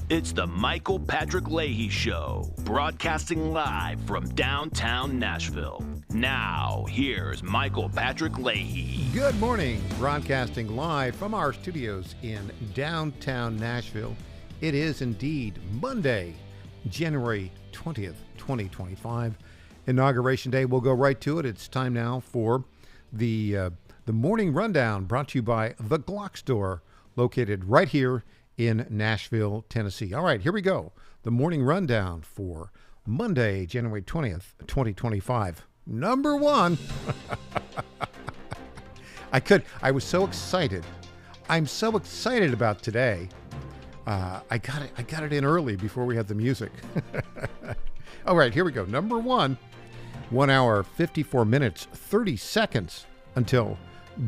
It's the Michael Patrick Leahy Show, broadcasting live from downtown Nashville. Now, here's Michael Patrick Leahy. Good morning, broadcasting live from our studios in downtown Nashville. It is indeed Monday, January 20th, 2025. Inauguration Day. We'll go right to it. It's time now for the morning rundown, brought to you by The Glock Store, located right here in Nashville, Tennessee. All right, here we go. The morning rundown for Monday, January 20th, 2025. Number one. I was so excited. I'm so excited about today. I got it in early before we had the music. All right, here we go. Number one, 1 hour, 54 minutes, 30 seconds until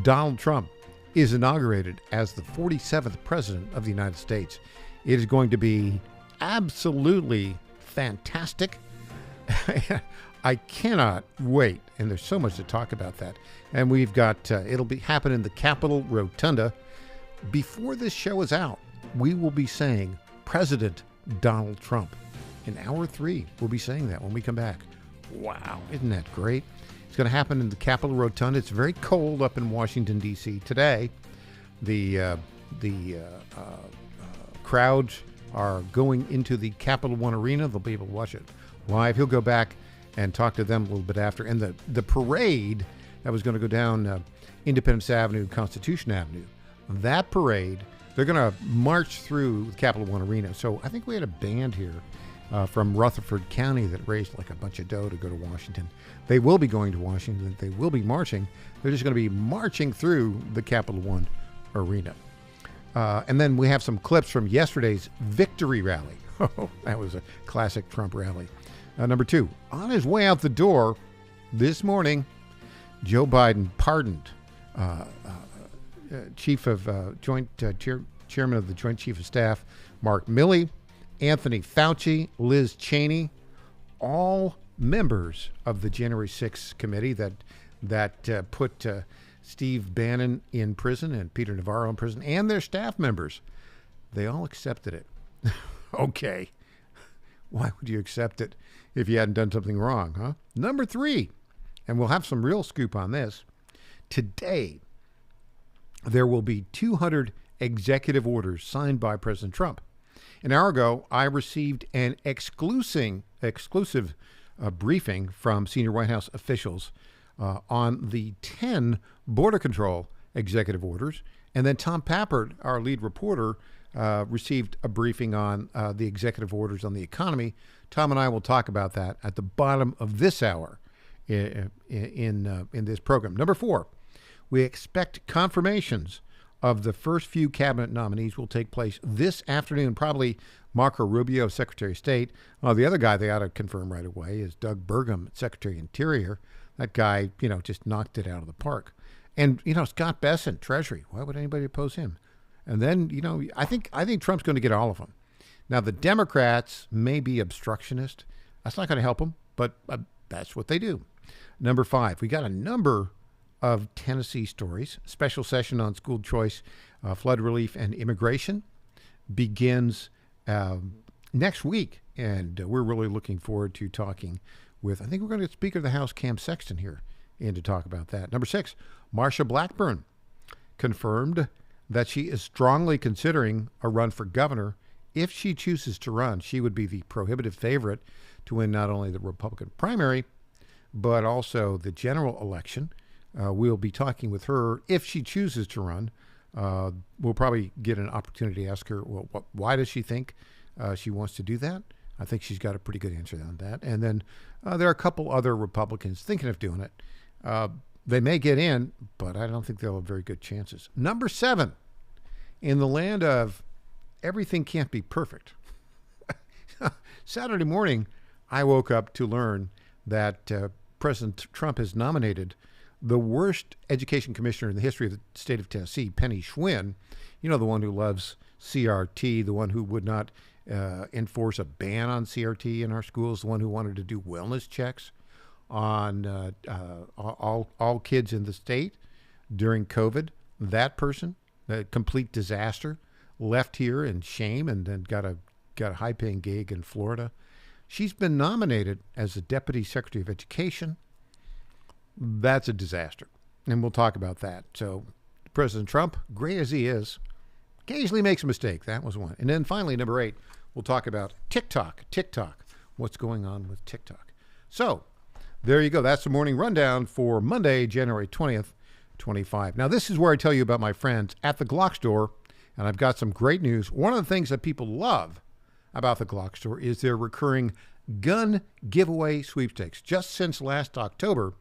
Donald Trump is inaugurated as the 47th president of the United States. It is going to be absolutely fantastic. I cannot wait, and there's so much to talk about that. And we've got, it'll be happen in the Capitol Rotunda. Before this show is out, we will be saying President Donald Trump. In hour 3, we'll be saying that when we come back. Wow, isn't that great? It's going to happen in the Capitol Rotunda. It's very cold up in Washington, D.C. today. The crowds are going into the Capital One Arena. They'll be able to watch it live. He'll go back and talk to them a little bit after. And the parade that was going to go down Independence Avenue, Constitution Avenue, that parade, they're going to march through the Capital One Arena. So I think we had a band here from Rutherford County that raised like a bunch of dough to go to Washington. They will be going to Washington. They will be marching. They're just going to be marching through the Capital One Arena. And then we have some clips from yesterday's victory rally. Oh, that was a classic Trump rally. Number 2, on his way out the door this morning, Joe Biden pardoned Chairman of the Joint Chief of Staff, Mark Milley, Anthony Fauci, Liz Cheney, all members of the January 6th committee that put Steve Bannon in prison and Peter Navarro in prison, and their staff members. They all accepted it. Okay. Why would you accept it if you hadn't done something wrong, huh? Number 3, and we'll have some real scoop on this. Today, there will be 200 executive orders signed by President Trump. An hour ago, I received an exclusive briefing from senior White House officials on the 10 border control executive orders. And then Tom Pappert, our lead reporter, received a briefing on the executive orders on the economy. Tom and I will talk about that at the bottom of this hour in this program. Number 4, we expect confirmations of the first few cabinet nominees will take place this afternoon. Probably Marco Rubio, Secretary of State. The other guy they ought to confirm right away is Doug Burgum, Secretary of Interior. That guy, just knocked it out of the park. And, Scott Bessent, Treasury. Why would anybody oppose him? And then, I think Trump's going to get all of them. Now, the Democrats may be obstructionist. That's not going to help them, but that's what they do. Number 5, we got a number of Tennessee stories. Special session on school choice, flood relief, and immigration begins next week. And we're really looking forward to talking with, I think we're going to get Speaker of the House, Cam Sexton, here in to talk about that. Number 6, Marsha Blackburn confirmed that she is strongly considering a run for governor. If she chooses to run, she would be the prohibitive favorite to win not only the Republican primary, but also the general election. We'll be talking with her if she chooses to run. We'll probably get an opportunity to ask her, well, why does she think she wants to do that? I think she's got a pretty good answer on that. And then there are a couple other Republicans thinking of doing it. They may get in, but I don't think they'll have very good chances. Number 7, in the land of everything can't be perfect. Saturday morning, I woke up to learn that President Trump has nominated the worst education commissioner in the history of the state of Tennessee, Penny Schwinn, the one who loves CRT, the one who would not enforce a ban on CRT in our schools, the one who wanted to do wellness checks on all kids in the state during COVID. That person, a complete disaster, left here in shame and then got got a high-paying gig in Florida. She's been nominated as the Deputy Secretary of Education. That's a disaster, and we'll talk about that. So President Trump, great as he is, occasionally makes a mistake. That was one. And then finally, number 8, we'll talk about TikTok. What's going on with TikTok? So there you go. That's the morning rundown for Monday, January 20th, 25. Now, this is where I tell you about my friends at the Glock Store, and I've got some great news. One of the things that people love about the Glock Store is their recurring gun giveaway sweepstakes. Just since last October,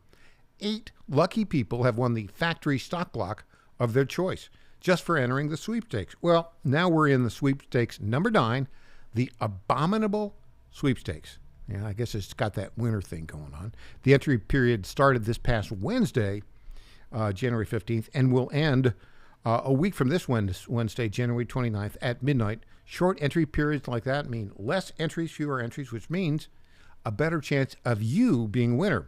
8 lucky people have won the factory stock Glock of their choice just for entering the sweepstakes. Well, now we're in the sweepstakes number 9, the Abominable Sweepstakes. Yeah, I guess it's got that winter thing going on. The entry period started this past Wednesday, January 15th, and will end a week from this Wednesday, January 29th at midnight. Short entry periods like that mean less entries, fewer entries, which means a better chance of you being a winner.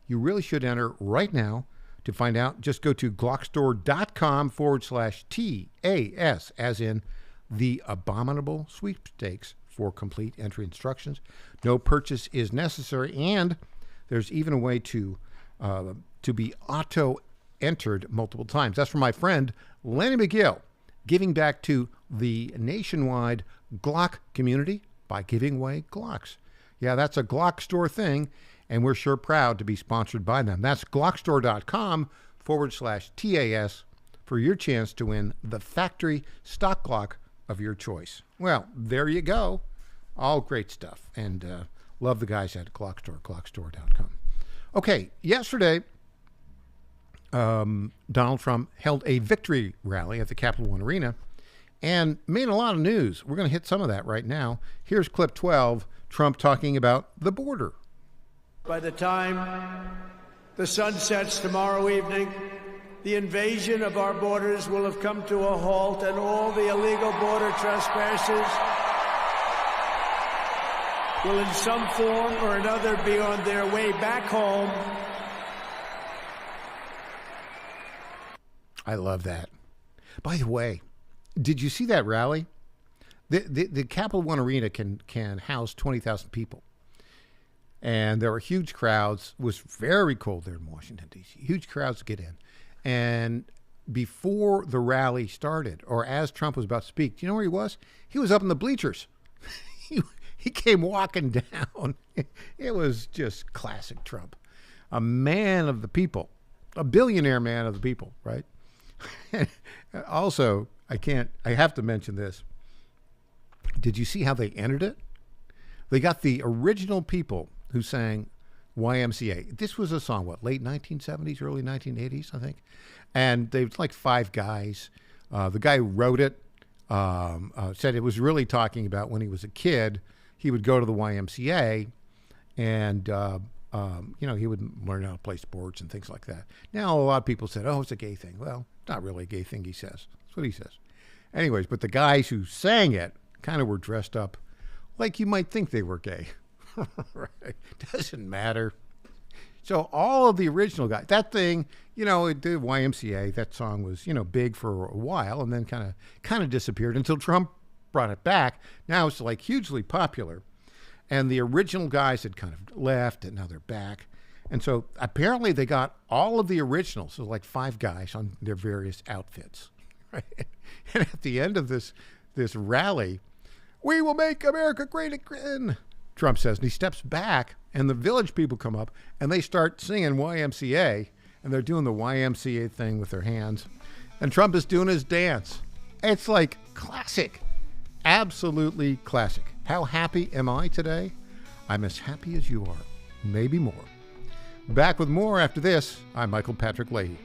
You really should enter right now. To find out, just go to glockstore.com/TAS, as in the Abominable Sweepstakes, for complete entry instructions. No purchase is necessary, and there's even a way to be auto-entered multiple times. That's from my friend Lenny McGill, giving back to the nationwide Glock community by giving away Glocks. Yeah, that's a Glock Store thing, and we're sure proud to be sponsored by them. That's glockstore.com/TAS for your chance to win the factory stock Glock of your choice. Well, there you go. All great stuff. And love the guys at Glock Store, glockstore.com. Okay, yesterday, Donald Trump held a victory rally at the Capital One Arena and made a lot of news. We're going to hit some of that right now. Here's clip 12, Trump talking about the border. By the time the sun sets tomorrow evening, the invasion of our borders will have come to a halt, and all the illegal border trespassers will in some form or another be on their way back home. I love that. By the way, did you see that rally? The Capital One Arena can house 20,000 people. And there were huge crowds. It was very cold there in Washington, D.C. Huge crowds to get in. And before the rally started, or as Trump was about to speak, do you know where he was? He was up in the bleachers. He came walking down. It was just classic Trump. A man of the people. A billionaire man of the people, right? Also, I have to mention this. Did you see how they entered it? They got the original people who sang YMCA. This was a song, late 1970s, early 1980s, I think. And they was like 5 guys. The guy who wrote it said it was really talking about when he was a kid, he would go to the YMCA and, he would learn how to play sports and things like that. Now, a lot of people said, it's a gay thing. Well, it's not really a gay thing, he says. That's what he says. Anyways, but the guys who sang it kind of were dressed up like you might think they were gay. Right. Doesn't matter. So all of the original guys, that thing, the YMCA, that song was, big for a while and then kind of disappeared until Trump brought it back. Now it's like hugely popular. And the original guys had kind of left and now they're back. And so apparently they got all of the originals, so like 5 guys on their various outfits. Right. And at the end of this rally, we will make America great again, Trump says. And he steps back, and the village people come up, and they start singing YMCA, and they're doing the YMCA thing with their hands. And Trump is doing his dance. It's like classic, absolutely classic. How happy am I today? I'm as happy as you are, maybe more. Back with more after this. I'm Michael Patrick Leahy.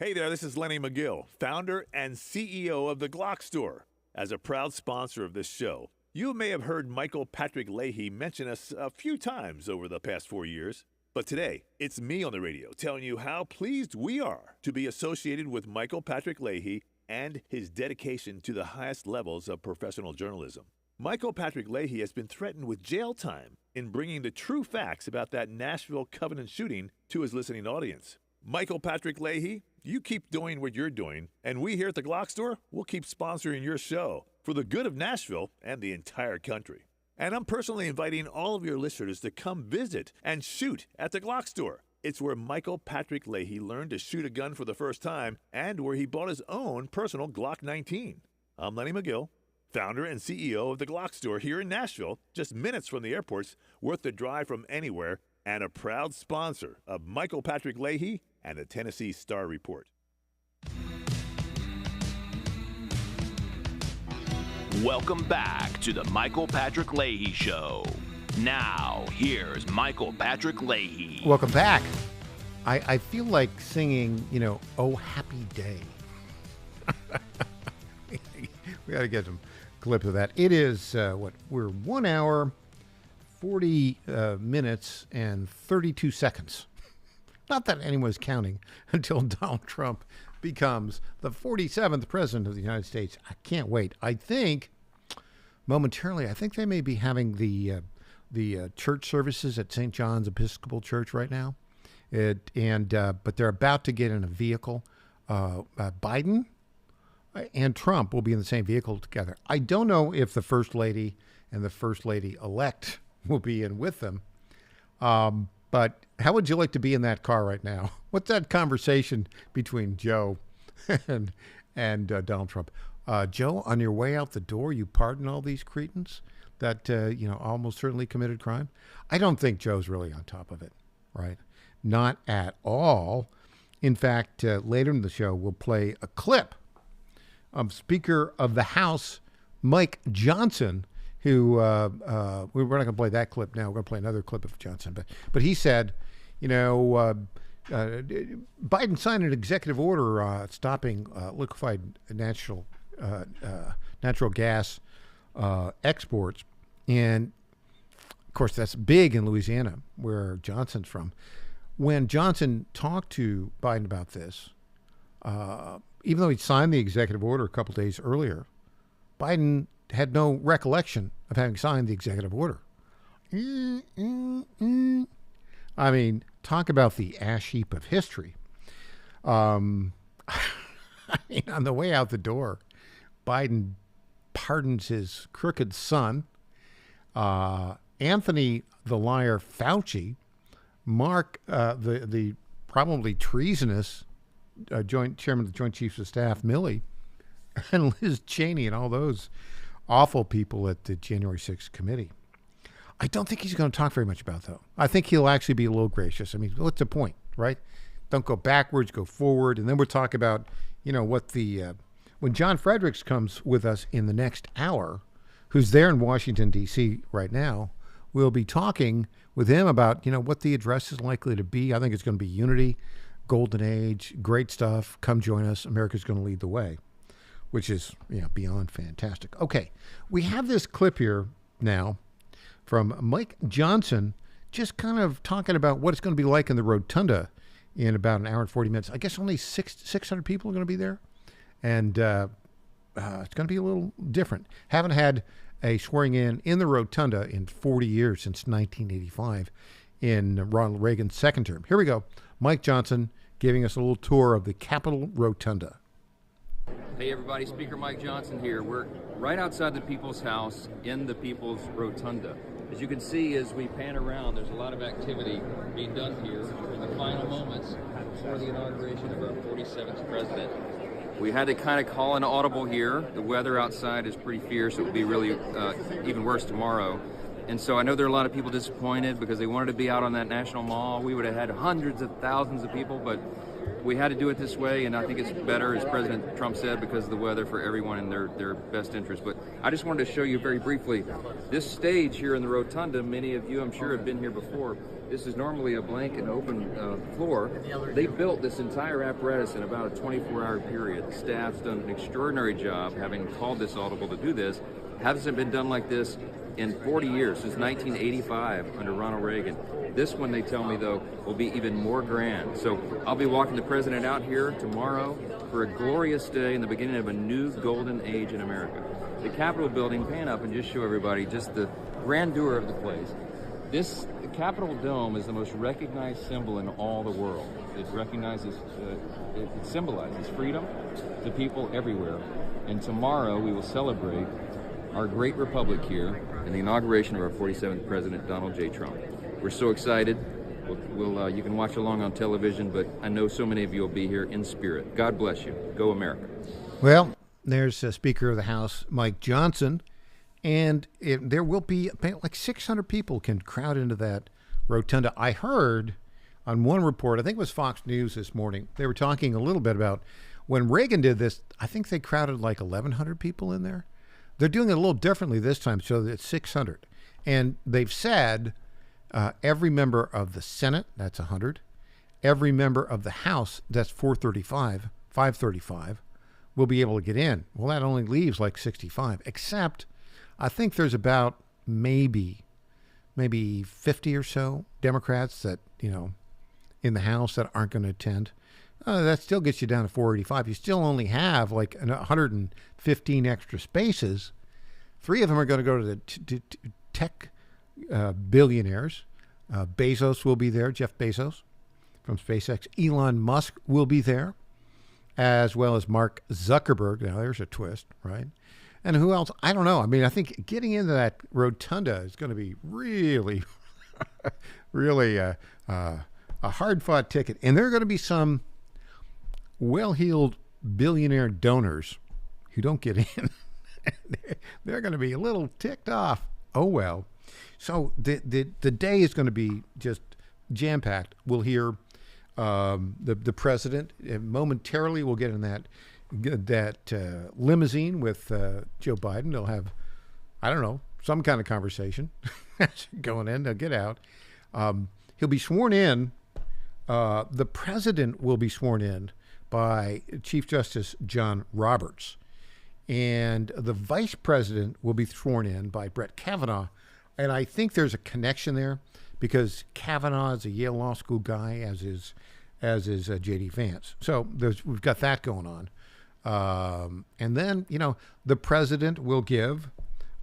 Hey there, this is Lenny McGill, founder and CEO of The Glock Store. As a proud sponsor of this show, you may have heard Michael Patrick Leahy mention us a few times over the past 4 years. But today, it's me on the radio telling you how pleased we are to be associated with Michael Patrick Leahy and his dedication to the highest levels of professional journalism. Michael Patrick Leahy has been threatened with jail time in bringing the true facts about that Nashville Covenant shooting to his listening audience. Michael Patrick Leahy, you keep doing what you're doing, and we here at the Glock Store will keep sponsoring your show for the good of Nashville and the entire country. And I'm personally inviting all of your listeners to come visit and shoot at the Glock Store. It's where Michael Patrick Leahy learned to shoot a gun for the first time and where he bought his own personal Glock 19. I'm Lenny McGill, founder and CEO of the Glock Store here in Nashville, just minutes from the airports, worth the drive from anywhere, and a proud sponsor of Michael Patrick Leahy and the Tennessee Star Report. Welcome back to the Michael Patrick Leahy Show. Now, here's Michael Patrick Leahy. Welcome back. I feel like singing, Oh Happy Day. We got to get some clips of that. It is, we're 1 hour, 40 minutes, and 32 seconds. Not that anyone's counting until Donald Trump becomes the 47th president of the United States. I can't wait. I think momentarily, I think they may be having the church services at St. John's Episcopal Church right now. But they're about to get in a vehicle. Biden and Trump will be in the same vehicle together. I don't know if the First Lady and the First Lady-elect will be in with them. But how would you like to be in that car right now? What's that conversation between Joe and Donald Trump? Joe, on your way out the door, you pardon all these cretins that, almost certainly committed crime? I don't think Joe's really on top of it, right? Not at all. In fact, later in the show, we'll play a clip of Speaker of the House, Mike Johnson, who we're not going to play that clip now. We're going to play another clip of Johnson. But he said, Biden signed an executive order stopping liquefied natural gas exports. And, of course, that's big in Louisiana, where Johnson's from. When Johnson talked to Biden about this, even though he signed the executive order a couple days earlier, Biden had no recollection of having signed the executive order. I mean, talk about the ash heap of history. On the way out the door, Biden pardons his crooked son, Anthony the liar Fauci, Mark the probably treasonous joint chairman of the Joint Chiefs of Staff Milley, and Liz Cheney and all those awful people at the January 6th committee. I don't think he's going to talk very much about, though. I think he'll actually be a little gracious. I mean, what's the point, right? Don't go backwards, go forward. And then we'll talk about, what when John Fredericks comes with us in the next hour, who's there in Washington, D.C. right now, we'll be talking with him about, what the address is likely to be. I think it's going to be unity, golden age, great stuff. Come join us. America's going to lead the way, which is beyond fantastic. Okay, we have this clip here now from Mike Johnson, just kind of talking about what it's going to be like in the rotunda in about an hour and 40 minutes. I guess only 600 people are going to be there, and it's going to be a little different. Haven't had a swearing in the rotunda in 40 years, since 1985 in Ronald Reagan's second term. Here we go. Mike Johnson giving us a little tour of the Capitol Rotunda. Hey everybody, Speaker Mike Johnson here. We're right outside the People's House in the People's Rotunda. As you can see, as we pan around, there's a lot of activity being done here in the final moments before the inauguration of our 47th president. We had to kind of call an audible here. The weather outside is pretty fierce. It will be really even worse tomorrow. And so I know there are a lot of people disappointed because they wanted to be out on that National Mall. We would have had hundreds of thousands of people, but we had to do it this way, and I think it's better, as President Trump said, because of the weather, for everyone in their best interest. But I just wanted to show you very briefly this stage here in the rotunda. Many of you, I'm sure, have been here before. This is normally a blank and open floor. They built this entire apparatus in about a 24-hour period. The staff's done an extraordinary job, having called this audible to do this. Hasn't been done like this in 40 years, since 1985 under Ronald Reagan. This one, they tell me, though, will be even more grand. So I'll be walking the president out here tomorrow for a glorious day in the beginning of a new golden age in America. The Capitol building, pan up and just show everybody just the grandeur of the place. This Capitol Dome is the most recognized symbol in all the world. It recognizes, it symbolizes freedom to people everywhere. And tomorrow we will celebrate our great republic here and the inauguration of our 47th President, Donald J. Trump. We're so excited. You can watch along on television, but I know so many of you will be here in spirit. God bless you. Go America. Well, there's Speaker of the House, Mike Johnson, and there will be like 600 people can crowd into that rotunda. I heard on one report, I think it was Fox News this morning, they were talking a little bit about when Reagan did this, I think they crowded like 1,100 people in there. They're doing it a little differently this time, so it's 600. And they've said every member of the Senate, that's 100. Every member of the House, that's 535, will be able to get in. Well, that only leaves like 65, except I think there's about maybe 50 or so Democrats that, in the House that aren't going to attend. That still gets you down to 485. You still only have like 115 extra spaces. 3 of them are going to go to the tech billionaires. Bezos will be there, Jeff Bezos from SpaceX. Elon Musk will be there, as well as Mark Zuckerberg. Now, there's a twist, right? And who else? I don't know. I mean, I think getting into that rotunda is going to be really, really a hard-fought ticket. And there are going to be some well-heeled billionaire donors who don't get in. They're going to be a little ticked off. Oh, well. So the day is going to be just jam-packed. We'll hear the president. Momentarily, we'll get in that limousine with Joe Biden. They'll have, I don't know, some kind of conversation going in. They'll get out. He'll be sworn in. The president will be sworn in by Chief Justice John Roberts. And the vice president will be sworn in by Brett Kavanaugh. And I think there's a connection there because Kavanaugh is a Yale Law School guy, as is J.D. Vance. So we've got that going on. And then, the president will give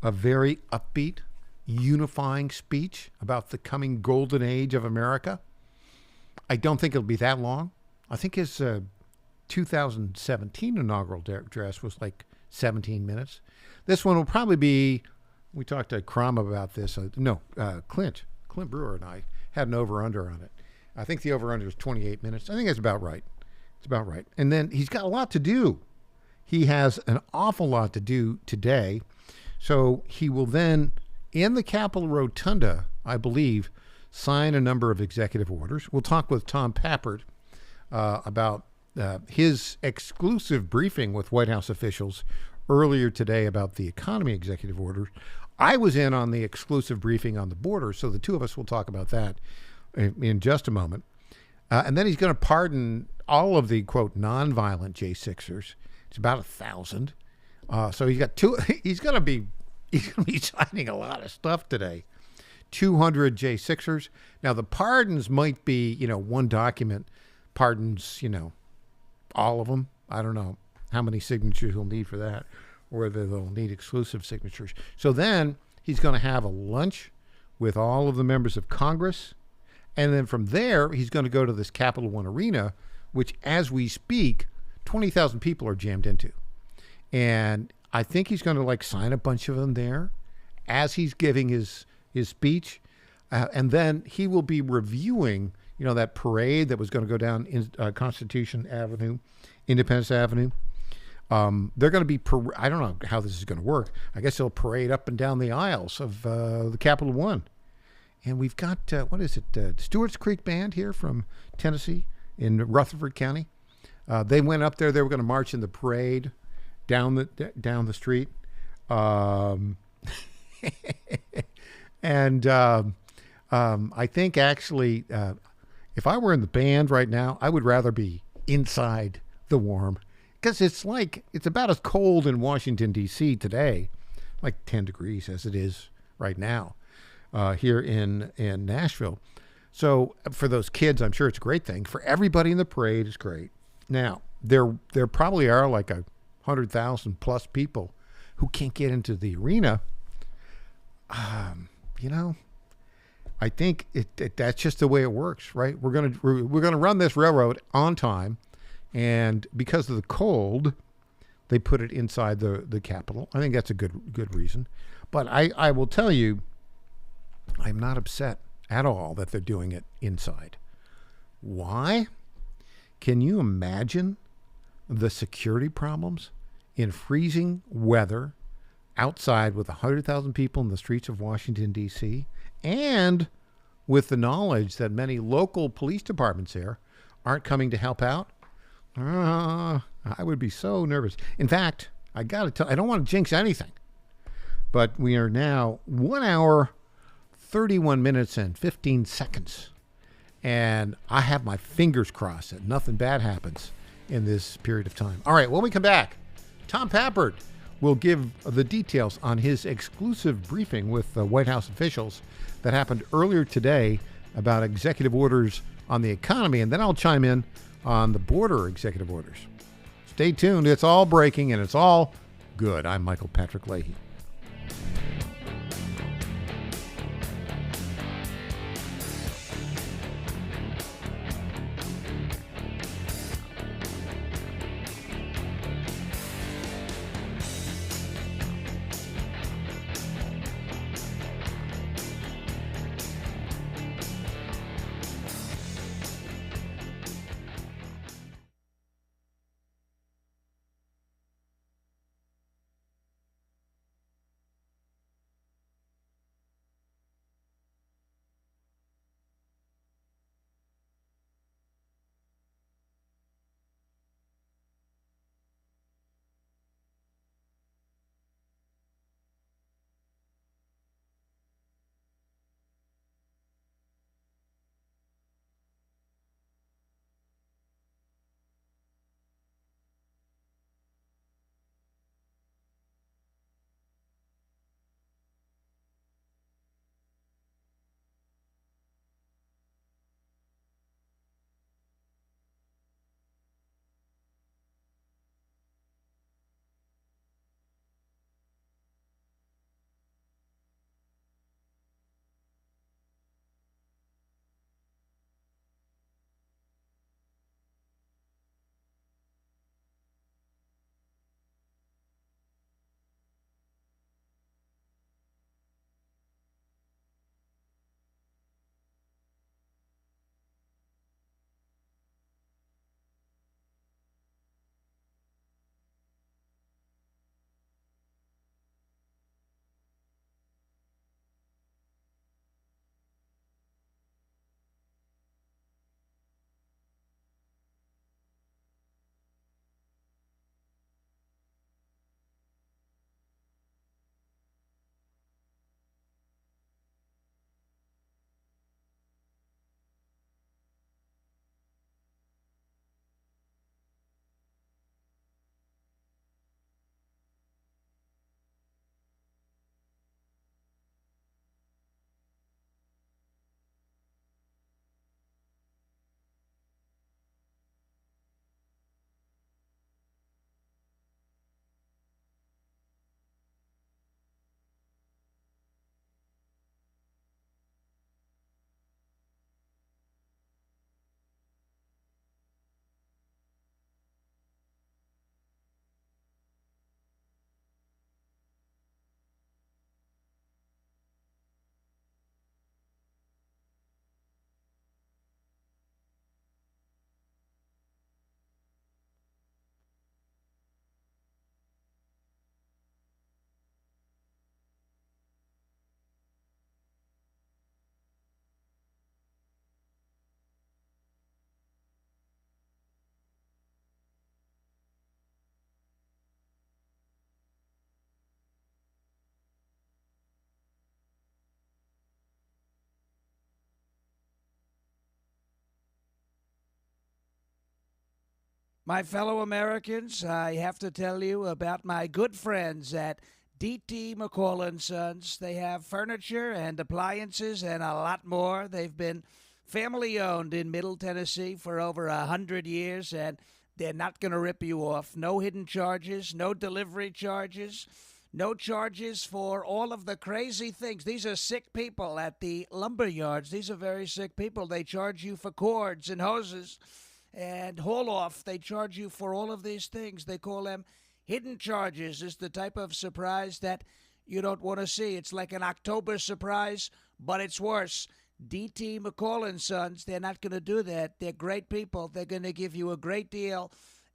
a very upbeat, unifying speech about the coming golden age of America. I don't think it'll be that long. I think his 2017 inaugural address was like 17 minutes. This one will probably be, we talked to Crom about this. Clint Brewer and I had an over-under on it. I think the over-under is 28 minutes. I think that's about right. It's about right. And then he's got a lot to do. He has an awful lot to do today. So he will then, in the Capitol Rotunda, I believe, sign a number of executive orders. We'll talk with Tom Pappert about his exclusive briefing with White House officials earlier today about the economy executive orders. I was in on the exclusive briefing on the border, so the two of us will talk about that in just a moment. And then he's going to pardon all of the, quote, nonviolent J6ers. It's about 1,000. So he's got two. He's going to be signing a lot of stuff today. 200 J6ers. Now the pardons might be, one document pardons, all of them. I don't know how many signatures he'll need for that, or whether they'll need exclusive signatures. So then he's going to have a lunch with all of the members of Congress. And then from there, he's going to go to this Capital One Arena, which as we speak, 20,000 people are jammed into. And I think he's going to sign a bunch of them there as he's giving his speech. And then he will be reviewing, that parade that was going to go down in Constitution Avenue, Independence Avenue. They're going to be, I don't know how this is going to work. I guess they'll parade up and down the aisles of the Capital One. And we've got, Stewart's Creek Band here from Tennessee in Rutherford County. They went up there. They were going to march in the parade down the street. And I think actually, if I were in the band right now, I would rather be inside the warm, because it's about as cold in Washington, D.C. today, like 10 degrees as it is right now here in Nashville. So for those kids, I'm sure it's a great thing. For everybody in the parade, it's great. Now, there probably are like 100,000 plus people who can't get into the arena. I think that's just the way it works, right? We're gonna run this railroad on time, and because of the cold, they put it inside the Capitol. I think that's a good reason. But I will tell you, I'm not upset at all that they're doing it inside. Why? Can you imagine the security problems in freezing weather outside with 100,000 people in the streets of Washington, D.C., and with the knowledge that many local police departments there aren't coming to help out? I would be so nervous. In fact, I got to tell, I don't want to jinx anything, but we are now 1 hour, 31 minutes, and 15 seconds. And I have my fingers crossed that nothing bad happens in this period of time. All right, when we come back, Tom Pappert will give the details on his exclusive briefing with the White House officials that happened earlier today about executive orders on the economy, and then I'll chime in on the border executive orders. Stay tuned. It's all breaking, and it's all good. I'm Michael Patrick Leahy. My fellow Americans, I have to tell you about my good friends at D.T. McCall & Sons. They have furniture and appliances and a lot more. They've been family-owned in Middle Tennessee for over 100 years, and they're not going to rip you off. No hidden charges, no delivery charges, no charges for all of the crazy things. These are sick people at the lumber yards. These are very sick people. They charge you for cords and hoses and haul-off. They charge you for all of these things. They call them hidden charges. It's the type of surprise that you don't want to see. It's like an October surprise, but it's worse. D.T. McCall & Sons, they're not going to do that. They're great people. They're going to give you a great deal.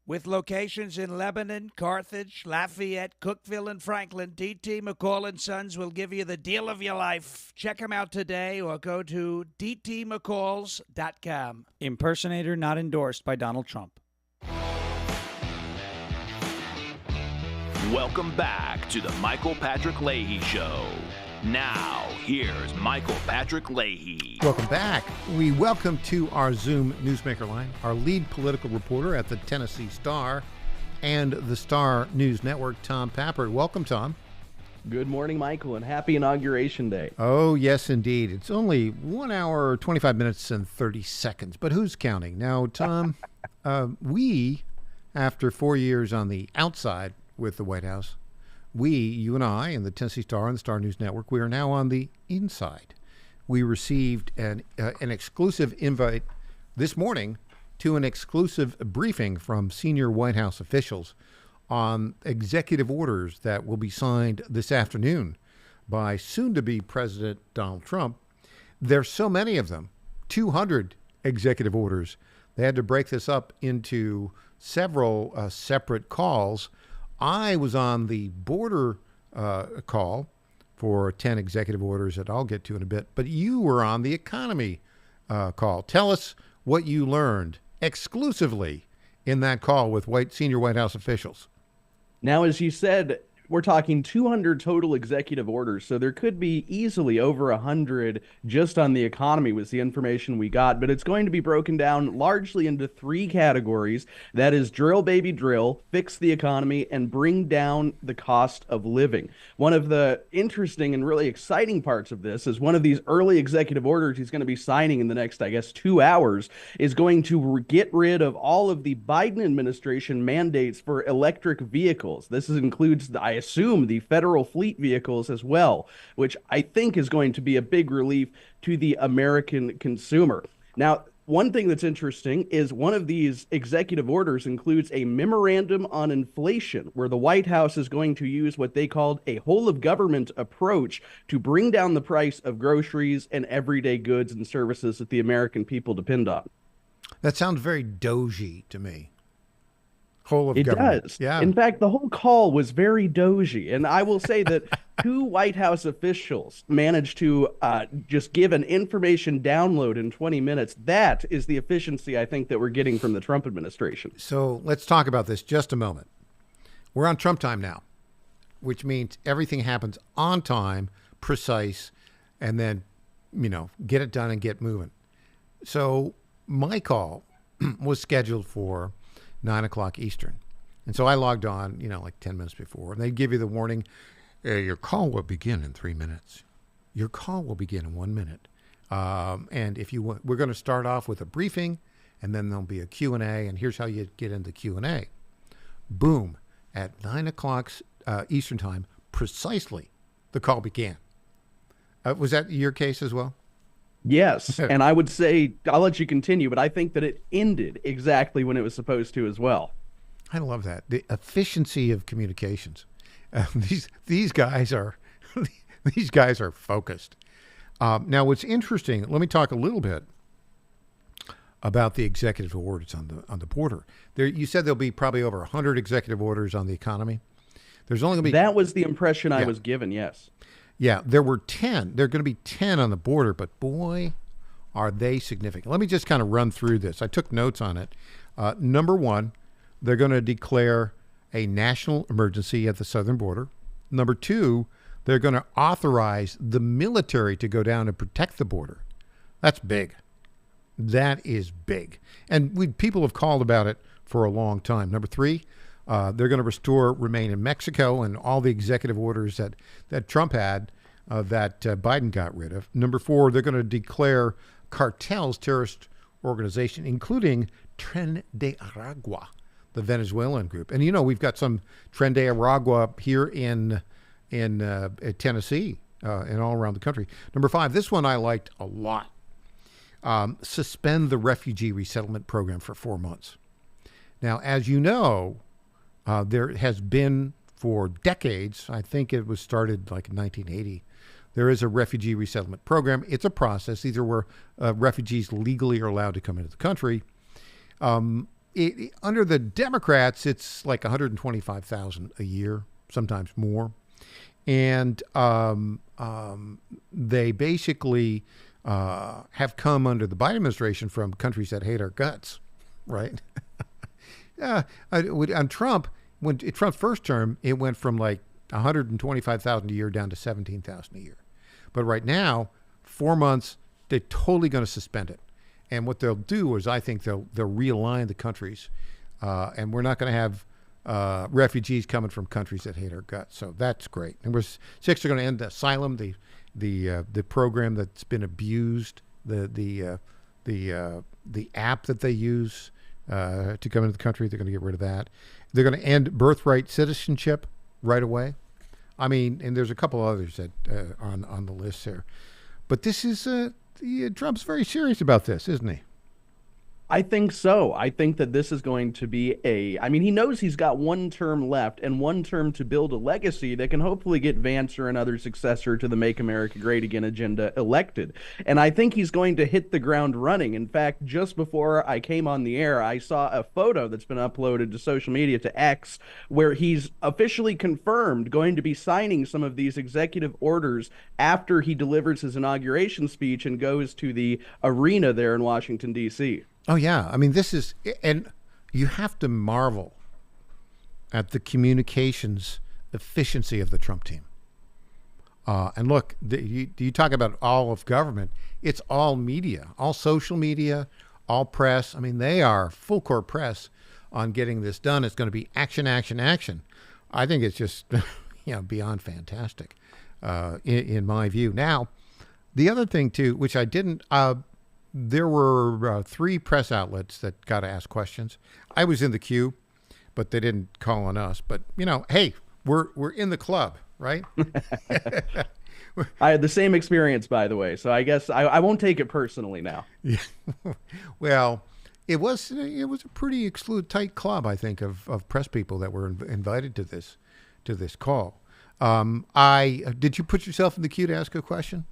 With locations in Lebanon, Carthage, Lafayette, Cookeville, and Franklin, D.T. McCall & Sons will give you the deal of your life. Check them out today or go to dtmccalls.com. Impersonator not endorsed by Donald Trump. Welcome back to the Michael Patrick Leahy Show. Now, here's Michael Patrick Leahy. Welcome back. We welcome to our Zoom Newsmaker line our lead political reporter at the Tennessee Star and the Star News Network, Tom Pappert. Welcome, Tom. Good morning, Michael, and happy Inauguration Day. Oh, yes, indeed. It's only 1 hour, 25 minutes, and 30 seconds, but who's counting? Now, Tom, we, after 4 years on the outside with the White House, you and I, and the Tennessee Star and the Star News Network, we are now on the inside. We received an exclusive invite this morning to an exclusive briefing from senior White House officials on executive orders that will be signed this afternoon by soon-to-be President Donald Trump. There's so many of them, 200 executive orders. They had to break this up into several separate calls. I was on the border call for 10 executive orders that I'll get to in a bit, but you were on the economy call. Tell us what you learned exclusively in that call with senior White House officials. Now, as you said, we're talking 200 total executive orders, so there could be easily over 100 just on the economy was the information we got, but it's going to be broken down largely into 3 categories. That is drill, baby, drill, fix the economy, and bring down the cost of living. One of the interesting and really exciting parts of this is one of these early executive orders he's going to be signing in the next, 2 hours is going to get rid of all of the Biden administration mandates for electric vehicles. This includes, I assume, the federal fleet vehicles as well, which I think is going to be a big relief to the American consumer. Now, one thing that's interesting is one of these executive orders includes a memorandum on inflation, where the White House is going to use what they called a whole of government approach to bring down the price of groceries and everyday goods and services that the American people depend on. That sounds very doji to me. Whole of it government. Does. Yeah. In fact, the whole call was very doji. And I will say that 2 White House officials managed to just give an information download in 20 minutes. That is the efficiency, I think, that we're getting from the Trump administration. So let's talk about this just a moment. We're on Trump time now, which means everything happens on time, precise, and then, get it done and get moving. So my call was scheduled for 9 o'clock Eastern. And so I logged on, 10 minutes before, and they give you the warning, your call will begin in 3 minutes. Your call will begin in 1 minute. And if you want, we're going to start off with a briefing, and then there'll be a Q&A, and here's how you get into Q&A. Boom. At 9 o'clock Eastern time, precisely, the call began. Was that your case as well? Yes, and I would say, I'll let you continue, but I think that it ended exactly when it was supposed to as well. I love that. The efficiency of communications. These guys are focused. Now, what's interesting, let me talk a little bit about the executive orders on the border. You said there'll be probably over 100 executive orders on the economy. There's only going to be... That was the impression I was given, yes. Yeah, there were 10. There are going to be 10 on the border, but boy, are they significant. Let me just kind of run through this. I took notes on it. Number 1, they're going to declare a national emergency at the southern border. Number 2, they're going to authorize the military to go down and protect the border. That's big. That is big. And people have called about it for a long time. Number 3, they're going to remain in Mexico and all the executive orders that Trump had that Biden got rid of. Number 4, they're going to declare cartels terrorist organization, including Tren de Aragua, the Venezuelan group. And we've got some Tren de Aragua here in Tennessee and all around the country. Number 5, this one I liked a lot. Suspend the refugee resettlement program for 4 months. Now, as you know, there has been for decades, I think it was started like in 1980, there is a refugee resettlement program. It's a process. These are where refugees legally are allowed to come into the country. Under the Democrats, it's like 125,000 a year, sometimes more. And they basically have come under the Biden administration from countries that hate our guts, right? On Trump, when Trump's first term, it went from like 125,000 a year down to 17,000 a year. But right now, 4 months, they're totally going to suspend it. And what they'll do is I think they'll realign the countries, and we're not going to have refugees coming from countries that hate our guts. So that's great. Number 6, they're going to end asylum, the program that's been abused, the app that they use to come into the country. They're going to get rid of that. They're going to end birthright citizenship right away. I mean, and there's a couple others that on the list there, but this is Trump's very serious about this, isn't he? I think so. I think that this is going to be he knows he's got 1 term left and 1 term to build a legacy that can hopefully get Vance or another successor to the Make America Great Again agenda elected. And I think he's going to hit the ground running. In fact, just before I came on the air, I saw a photo that's been uploaded to social media, to X, where he's officially confirmed going to be signing some of these executive orders after he delivers his inauguration speech and goes to the arena there in Washington, D.C. Oh, yeah. I mean, this is, and you have to marvel at the communications efficiency of the Trump team. And look, you talk about all of government. It's all media, all social media, all press. I mean, they are full court press on getting this done. It's going to be action, action, action. I think it's just, beyond fantastic in my view. Now, the other thing, too, which I didn't, there were 3 press outlets that got to ask questions. I was in the queue, but they didn't call on us. But, hey, we're in the club, right? I had the same experience, by the way, so I guess I won't take it personally now. Yeah. Well, it was a pretty tight club, I think, of press people that were invited to this call. Did you put yourself in the queue to ask a question?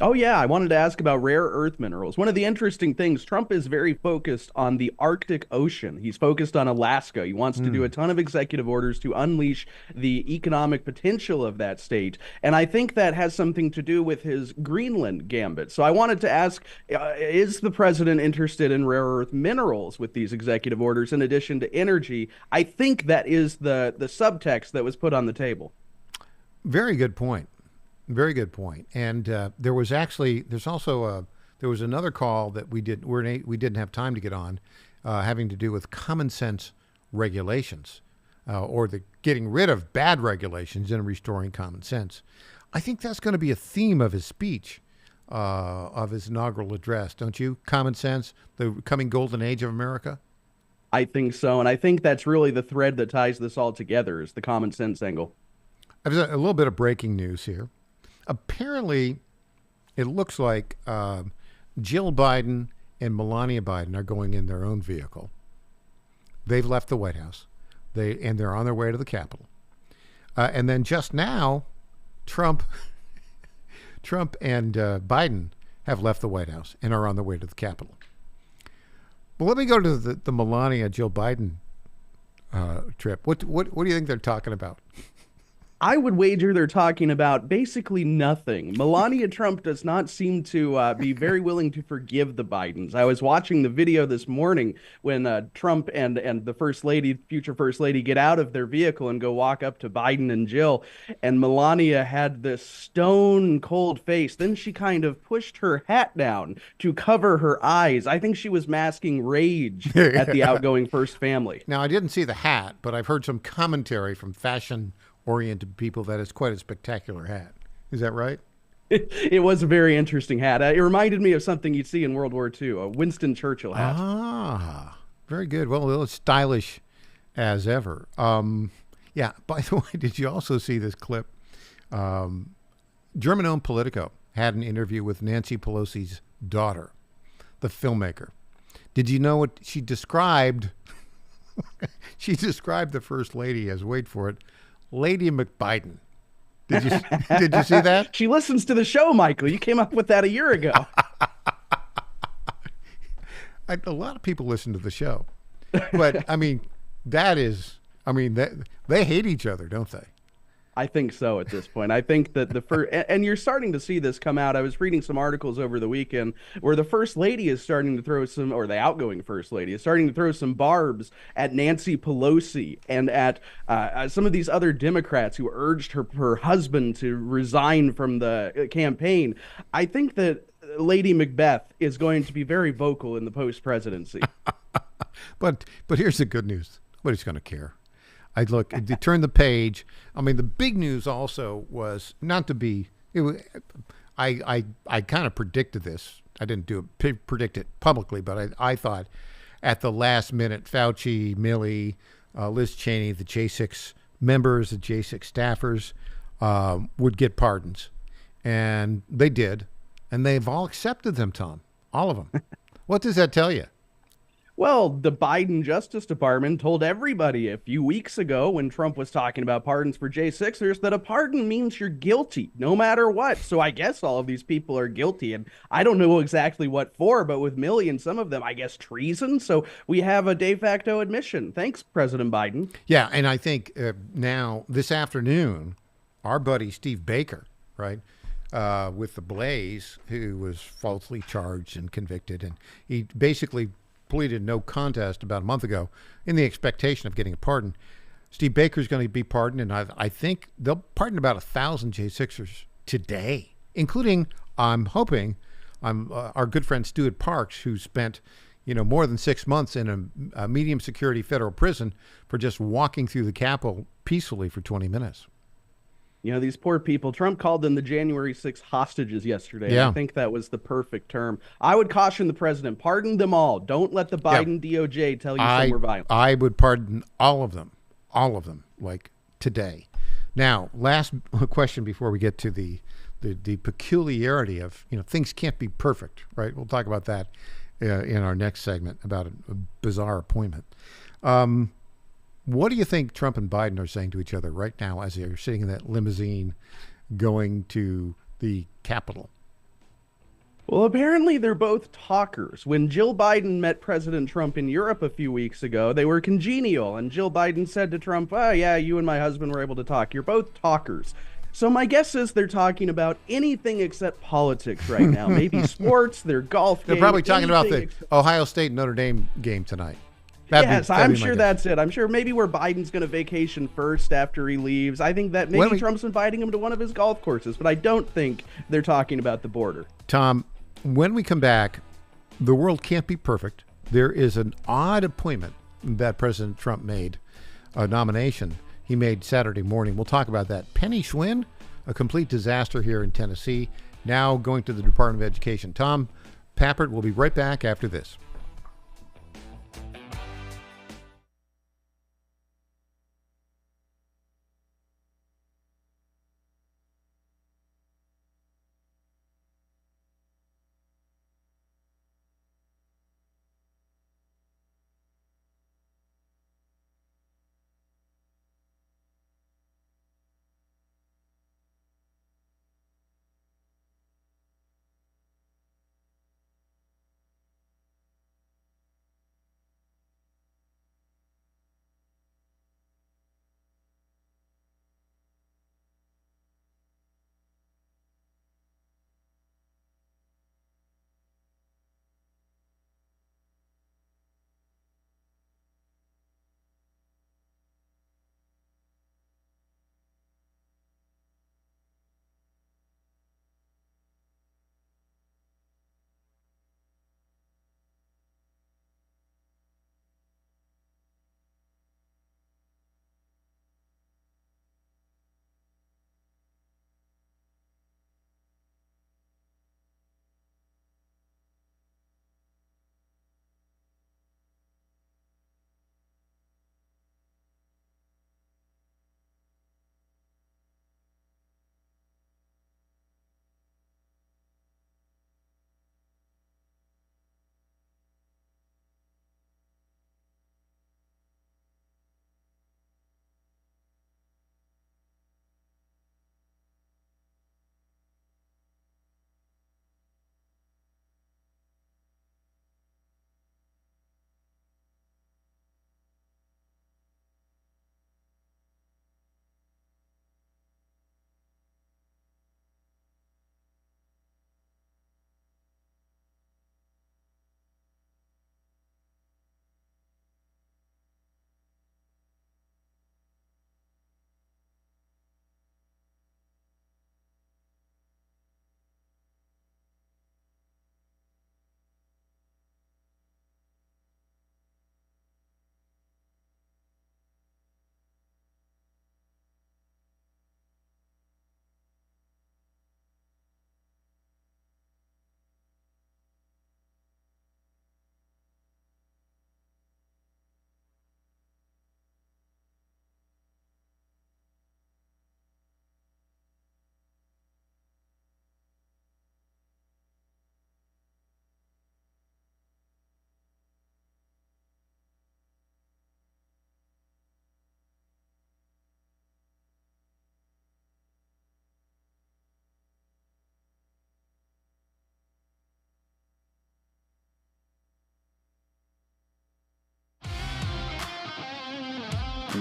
Oh, yeah. I wanted to ask about rare earth minerals. One of the interesting things, Trump is very focused on the Arctic Ocean. He's focused on Alaska. He wants to do a ton of executive orders to unleash the economic potential of that state. And I think that has something to do with his Greenland gambit. So I wanted to ask, is the president interested in rare earth minerals with these executive orders in addition to energy? I think that is the subtext that was put on the table. Very good point. Very good point. And there was another call that we didn't have time to get on, having to do with common sense regulations, or the getting rid of bad regulations and restoring common sense. I think that's going to be a theme of his speech, of his inaugural address, don't you? Common sense, the coming golden age of America. I think so, and I think that's really the thread that ties this all together, is the common sense angle. There's a little bit of breaking news here. Apparently, it looks like Jill Biden and Melania Biden are going in their own vehicle. They've left the White House. They're on their way to the Capitol. And then just now, Trump and Biden have left the White House and are on their way to the Capitol. But let me go to the Melania Jill Biden trip. What do you think they're talking about? I would wager they're talking about basically nothing. Melania Trump does not seem to be very willing to forgive the Bidens. I was watching the video this morning when Trump and the First Lady, future First Lady, get out of their vehicle and go walk up to Biden and Jill, and Melania had this stone cold face. Then she kind of pushed her hat down to cover her eyes. I think she was masking rage at the outgoing First Family. Now, I didn't see the hat, but I've heard some commentary from fashion-oriented people that it's quite a spectacular hat. Is that right? It was a very interesting hat. It reminded me of something you'd see in World War II, a Winston Churchill hat. Ah, very good. Well, it's stylish as ever. Yeah, by the way, did you also see this clip? German-owned Politico had an interview with Nancy Pelosi's daughter, the filmmaker. Did you know what she described? She described the First Lady as, wait for it, Lady McBiden. Did you see that? She listens to the show, Michael. You came up with that a year ago. A lot of people listen to the show, but I mean, they hate each other, don't they? I think so at this point. I think that the first, and you're starting to see this come out. I was reading some articles over the weekend where the First Lady is starting to throw some, or the outgoing First Lady is starting to throw some barbs at Nancy Pelosi and at some of these other Democrats who urged her husband to resign from the campaign. I think that Lady Macbeth is going to be very vocal in the post-presidency. But here's the good news. Nobody's going to care. To turn the page. I mean, the big news also was not to be. I kind of predicted this. I didn't predict it publicly, but I thought at the last minute, Fauci, Milley, Liz Cheney, the J6 members, the J6 staffers would get pardons, and they did, and they've all accepted them, Tom, all of them. What does that tell you? Well, the Biden Justice Department told everybody a few weeks ago when Trump was talking about pardons for J6ers that a pardon means you're guilty no matter what. So I guess all of these people are guilty. And I don't know exactly what for, but with Milley and some of them, I guess treason. So we have a de facto admission. Thanks, President Biden. Yeah, and I think now this afternoon, our buddy Steve Baker, right, with the Blaze, who was falsely charged and convicted, and he basically pleaded no contest about a month ago in the expectation of getting a pardon. Steve Baker's going to be pardoned, and I think they'll pardon about 1,000 J6ers today, including, I'm hoping, our good friend Stuart Parks, who spent more than 6 months in a medium security federal prison for just walking through the Capitol peacefully for 20 minutes. These poor people. Trump called them the January 6th hostages yesterday. Yeah. I think that was the perfect term. I would caution the president, pardon them all. Don't let the Biden DOJ tell you some were violent. I would pardon all of them, like today. Now, last question before we get to the peculiarity of, things can't be perfect, right? We'll talk about that in our next segment about a bizarre appointment. What do you think Trump and Biden are saying to each other right now as they're sitting in that limousine going to the Capitol? Well, apparently they're both talkers. When Jill Biden met President Trump in Europe a few weeks ago, they were congenial, and Jill Biden said to Trump, "Oh, yeah, you and my husband were able to talk. You're both talkers." So my guess is they're talking about anything except politics right now. Maybe sports, their golf game. They're probably talking about the Ohio State Notre Dame game tonight. I'm sure that's it. I'm sure maybe where Biden's going to vacation first after he leaves. I think that maybe Trump's inviting him to one of his golf courses, but I don't think they're talking about the border. Tom, when we come back, the world can't be perfect. There is an odd appointment that President Trump made, a nomination he made Saturday morning. We'll talk about that. Penny Schwinn, a complete disaster here in Tennessee, now going to the Department of Education. Tom Pappert will be right back after this.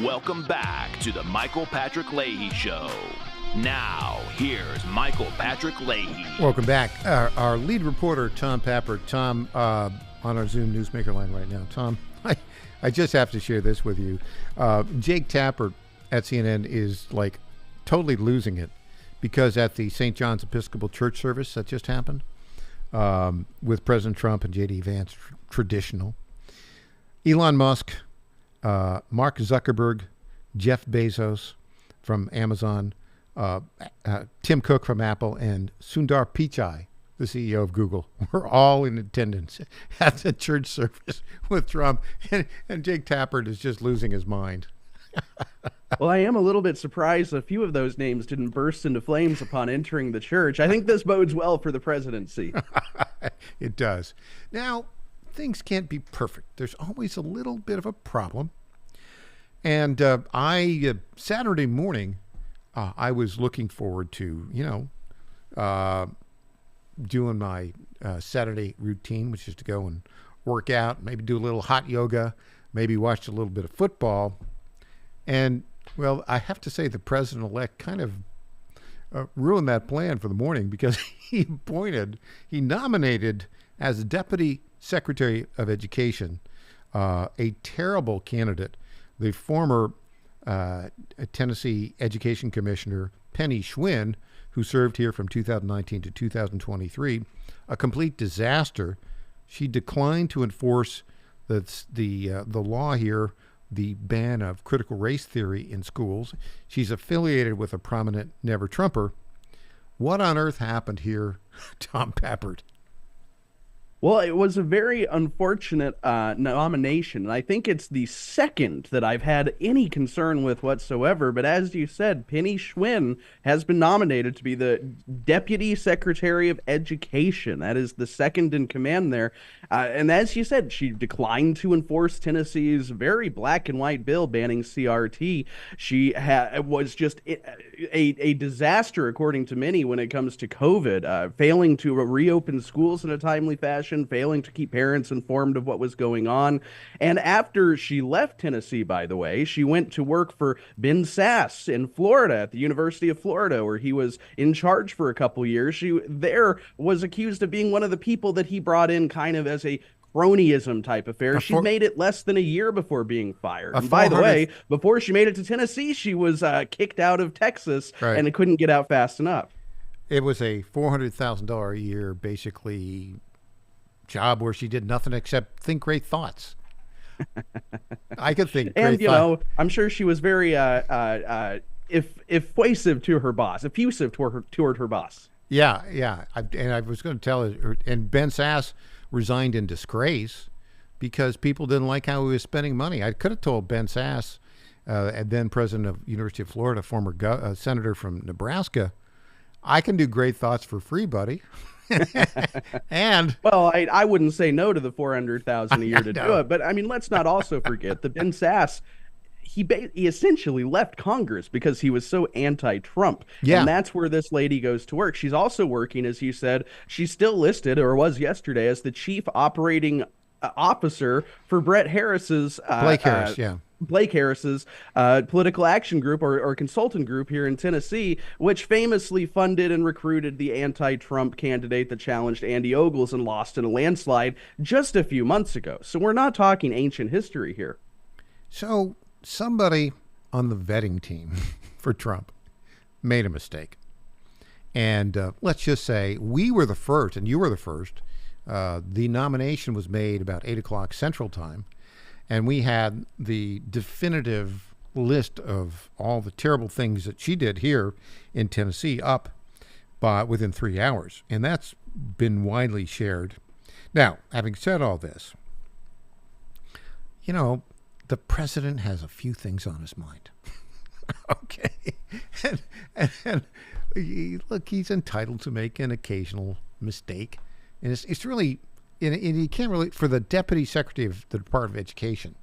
Welcome back to the Michael Patrick Leahy Show. Now, here's Michael Patrick Leahy. Welcome back. Our lead reporter, Tom Papper. Tom, on our Zoom Newsmaker line right now. Tom, I just have to share this with you. Jake Tapper at CNN is like totally losing it because at the St. John's Episcopal Church service that just happened with President Trump and J.D. Vance, traditional, Elon Musk, Mark Zuckerberg, Jeff Bezos from Amazon, Tim Cook from Apple, and Sundar Pichai, the CEO of Google, were all in attendance at the church service with Trump. And Jake Tapper is just losing his mind. Well, I am a little bit surprised a few of those names didn't burst into flames upon entering the church. I think this bodes well for the presidency. It does. Now, things can't be perfect. There's always a little bit of a problem. And Saturday morning, I was looking forward to, doing my Saturday routine, which is to go and work out, maybe do a little hot yoga, maybe watch a little bit of football. And, well, I have to say the president-elect kind of ruined that plan for the morning because he nominated as Deputy Secretary of Education a terrible candidate, the former Tennessee Education Commissioner Penny Schwinn, who served here from 2019 to 2023, a complete disaster. She declined to enforce the law here, the ban of critical race theory in schools. She's affiliated with a prominent Never Trumper. What on earth happened here, Tom Pappert? Well, it was a very unfortunate nomination, and I think it's the second that I've had any concern with whatsoever. But as you said, Penny Schwinn has been nominated to be the Deputy Secretary of Education. That is the second in command there. And as you said, she declined to enforce Tennessee's very black and white bill banning CRT. She was just a disaster, according to many, when it comes to COVID, failing to reopen schools in a timely fashion, failing to keep parents informed of what was going on. And after she left Tennessee, by the way, she went to work for Ben Sasse in Florida at the University of Florida, where he was in charge for a couple years. She there was accused of being one of the people that he brought in kind of as a cronyism type affair. She made it less than a year before being fired. And by the way, before she made it to Tennessee, she was kicked out of Texas and couldn't get out fast enough. It was a $400,000 a year, basically, job where she did nothing except think great thoughts. I could think great thoughts. I'm sure she was very effusive to her boss, effusive toward her boss. Yeah. I was going to tell her, and Ben Sasse resigned in disgrace because people didn't like how he was spending money. I could have told Ben Sasse, and then president of University of Florida, former senator from Nebraska, I can do great thoughts for free, buddy. And well, I wouldn't say no to the $400,000 a year to do it, but I mean, let's not also forget that Ben Sasse, he essentially left Congress because he was so anti-Trump. Yeah. And that's where this lady goes to work. She's also working, as you said, she's still listed, or was yesterday, as the chief operating officer for Brett Harris's Blake Harris's political action group or consultant group here in Tennessee, which famously funded and recruited the anti-Trump candidate that challenged Andy Ogles and lost in a landslide just a few months ago. So we're not talking ancient history here. So somebody on the vetting team for Trump made a mistake. And let's just say we were the first, and you were the first. The nomination was made about 8 o'clock Central Time, and we had the definitive list of all the terrible things that she did here in Tennessee up within 3 hours, and that's been widely shared. Now, having said all this, the president has a few things on his mind. Okay. And look, he's entitled to make an occasional mistake. And it's really, and you can't really, for the Deputy Secretary of the Department of Education,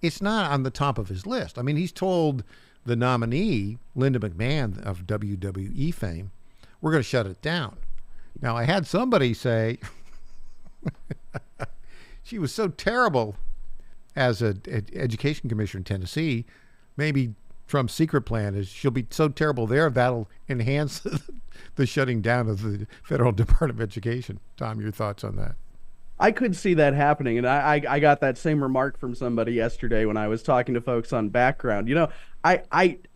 it's not on the top of his list. I mean, he's told the nominee, Linda McMahon of WWE fame, we're going to shut it down. Now, I had somebody say she was so terrible as an education commissioner in Tennessee maybe Trump's secret plan is she'll be so terrible there that'll enhance the shutting down of the Federal Department of Education. Tom, your thoughts on that? I could see that happening, and I got that same remark from somebody yesterday when I was talking to folks on background.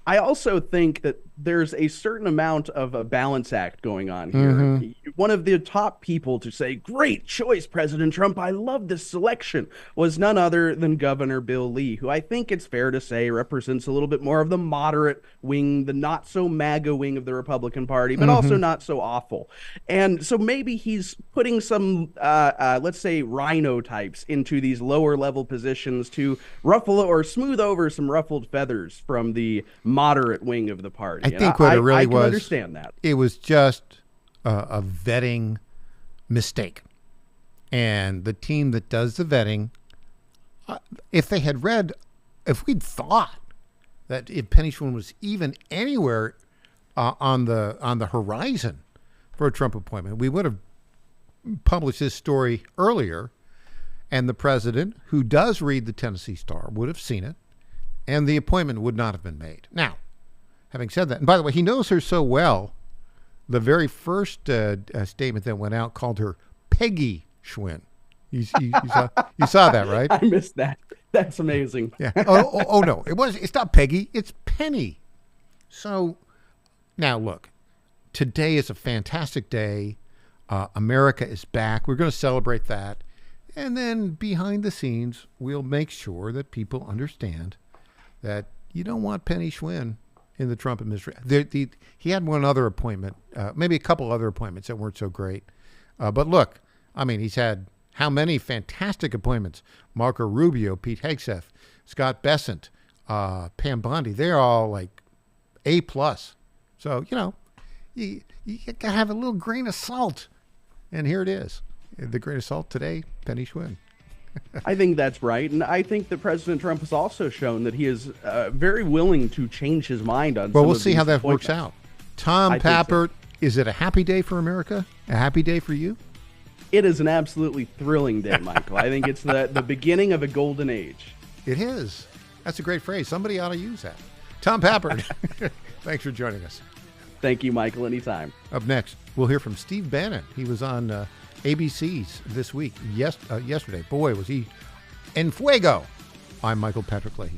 I also think that there's a certain amount of a balance act going on here. One of the top people to say, "Great choice, President Trump, I love this selection," was none other than Governor Bill Lee, who I think it's fair to say represents a little bit more of the moderate wing, the not so MAGA wing of the Republican Party, but also not so awful. And so maybe he's putting some, let's say, rhino types into these lower level positions to ruffle or smooth over some ruffled feathers from the moderate wing of the party. I think what it really was, I can understand that. It was just a vetting mistake. And the team that does the vetting, if we'd thought that if Penny Schwinn was even anywhere on the horizon for a Trump appointment, we would have published this story earlier, and the president, who does read the Tennessee Star, would have seen it, and the appointment would not have been made. Now, having said that, and by the way, he knows her so well, the very first statement that went out called her Peggy Schwinn. You saw that, right? I missed that. That's amazing. Yeah. Oh no, it's not Peggy, it's Penny. So now look, today is a fantastic day. America is back. We're going to celebrate that. And then behind the scenes, we'll make sure that people understand that you don't want Penny Schwinn in the Trump administration. He had one other appointment, maybe a couple other appointments that weren't so great. But look, I mean, he's had how many fantastic appointments? Marco Rubio, Pete Hegseth, Scott Bessent, Pam Bondi. They're all like A+. So, you got to have a little grain of salt. And here it is. The grain of salt today, Penny Schwinn. I think that's right. And I think that President Trump has also shown that he is very willing to change his mind on Well, we'll see how that works out. Tom Pappert, so. Is it a happy day for America? A happy day for you? It is an absolutely thrilling day, Michael. I think it's the beginning of a golden age. It is. That's a great phrase. Somebody ought to use that. Tom Pappert, thanks for joining us. Thank you, Michael. Anytime. Up next, we'll hear from Steve Bannon. He was on ABC's this week, yesterday. Boy, was he en fuego. I'm Michael Patrick Leahy.